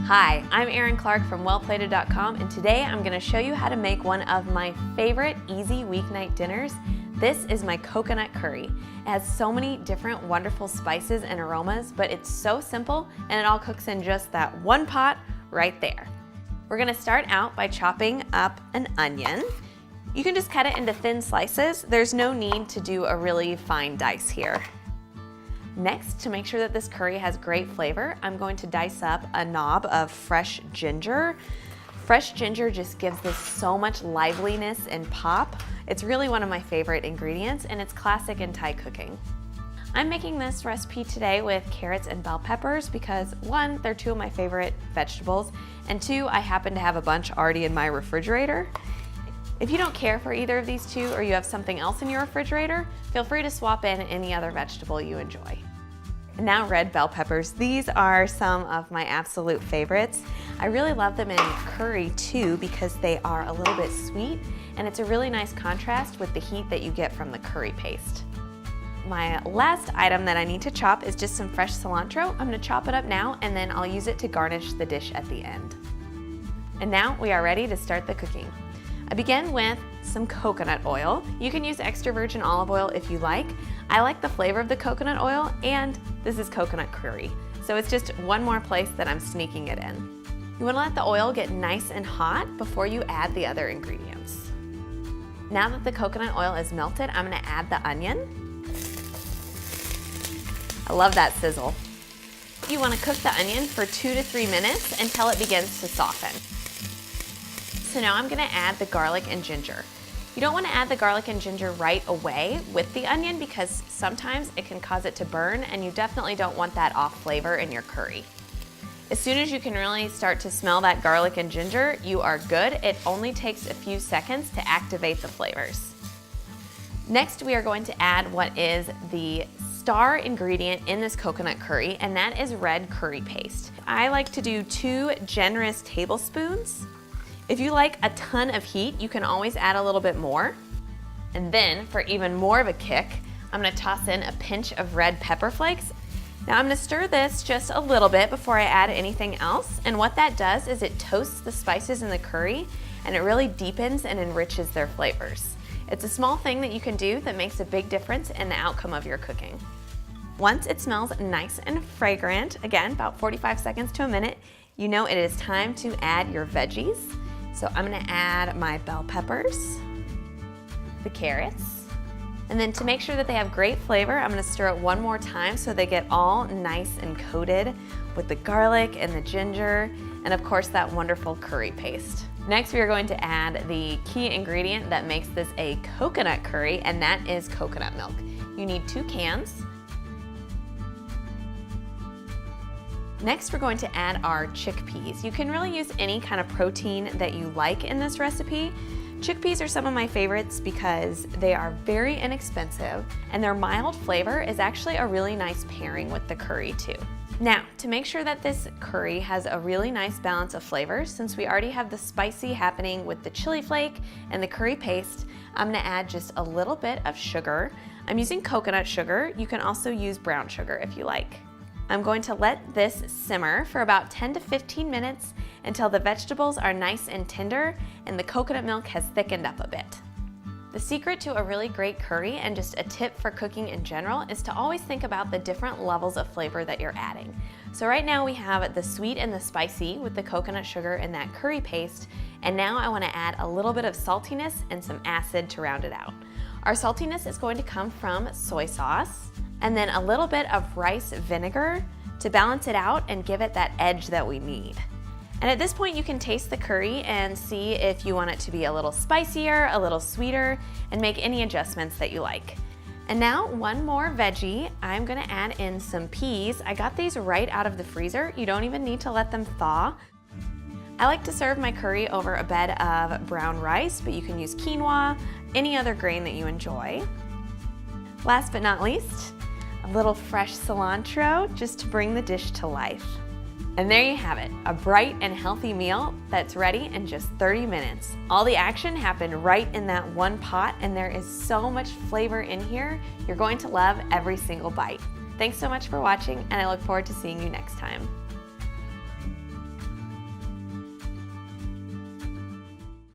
Hi, I'm Erin Clarke from wellplated.com, and today I'm going to show you how to make one of my favorite easy weeknight dinners. This is my coconut curry. It has so many different wonderful spices and aromas, but it's so simple and it all cooks in just that one pot right there. We're going to start out by chopping up an onion. You can just cut it into thin slices. There's no need to do a really fine dice here. Next, to make sure that this curry has great flavor, I'm going to dice up a knob of fresh ginger. Fresh ginger just gives this so much liveliness and pop. It's really one of my favorite ingredients, and it's classic in Thai cooking. I'm making this recipe today with carrots and bell peppers because one, they're two of my favorite vegetables, and two, I happen to have a bunch already in my refrigerator. If you don't care for either of these two or you have something else in your refrigerator, feel free to swap in any other vegetable you enjoy. And now red bell peppers. These are some of my absolute favorites. I really love them in curry too because they are a little bit sweet and it's a really nice contrast with the heat that you get from the curry paste. My last item that I need to chop is just some fresh cilantro. I'm going to chop it up now and then I'll use it to garnish the dish at the end. And now we are ready to start the cooking. I begin with some coconut oil. You can use extra virgin olive oil if you like. I like the flavor of the coconut oil, and this is coconut curry. So it's just one more place that I'm sneaking it in. You want to let the oil get nice and hot before you add the other ingredients. Now that the coconut oil is melted, I'm going to add the onion. I love that sizzle. You want to cook the onion for 2 to 3 minutes until it begins to soften. So now I'm gonna add the garlic and ginger. You don't wanna add the garlic and ginger right away with the onion because sometimes it can cause it to burn and you definitely don't want that off flavor in your curry. As soon as you can really start to smell that garlic and ginger, you are good. It only takes a few seconds to activate the flavors. Next, we are going to add what is the star ingredient in this coconut curry, and that is red curry paste. I like to do 2 generous tablespoons. If you like a ton of heat, you can always add a little bit more. And then, for even more of a kick, I'm gonna toss in a pinch of red pepper flakes. Now I'm gonna stir this just a little bit before I add anything else. And what that does is it toasts the spices in the curry and it really deepens and enriches their flavors. It's a small thing that you can do that makes a big difference in the outcome of your cooking. Once it smells nice and fragrant, again, about 45 seconds to a minute, you know it is time to add your veggies. So I'm gonna add my bell peppers, the carrots, and then to make sure that they have great flavor, I'm gonna stir it one more time so they get all nice and coated with the garlic and the ginger, and of course that wonderful curry paste. Next, we are going to add the key ingredient that makes this a coconut curry, and that is coconut milk. You need 2 cans. Next, we're going to add our chickpeas. You can really use any kind of protein that you like in this recipe. Chickpeas are some of my favorites because they are very inexpensive and their mild flavor is actually a really nice pairing with the curry too. Now, to make sure that this curry has a really nice balance of flavors, since we already have the spicy happening with the chili flake and the curry paste, I'm gonna add just a little bit of sugar. I'm using coconut sugar. You can also use brown sugar if you like. I'm going to let this simmer for about 10 to 15 minutes until the vegetables are nice and tender and the coconut milk has thickened up a bit. The secret to a really great curry, and just a tip for cooking in general, is to always think about the different levels of flavor that you're adding. So right now we have the sweet and the spicy with the coconut sugar and that curry paste, and now I want to add a little bit of saltiness and some acid to round it out. Our saltiness is going to come from soy sauce, and then a little bit of rice vinegar to balance it out and give it that edge that we need. And at this point you can taste the curry and see if you want it to be a little spicier, a little sweeter, and make any adjustments that you like. And now one more veggie. I'm gonna add in some peas. I got these right out of the freezer. You don't even need to let them thaw. I like to serve my curry over a bed of brown rice, but you can use quinoa, any other grain that you enjoy. Last but not least, a little fresh cilantro just to bring the dish to life. And there you have it, a bright and healthy meal that's ready in just 30 minutes. All the action happened right in that one pot, and there is so much flavor in here. You're going to love every single bite. Thanks so much for watching, and I look forward to seeing you next time.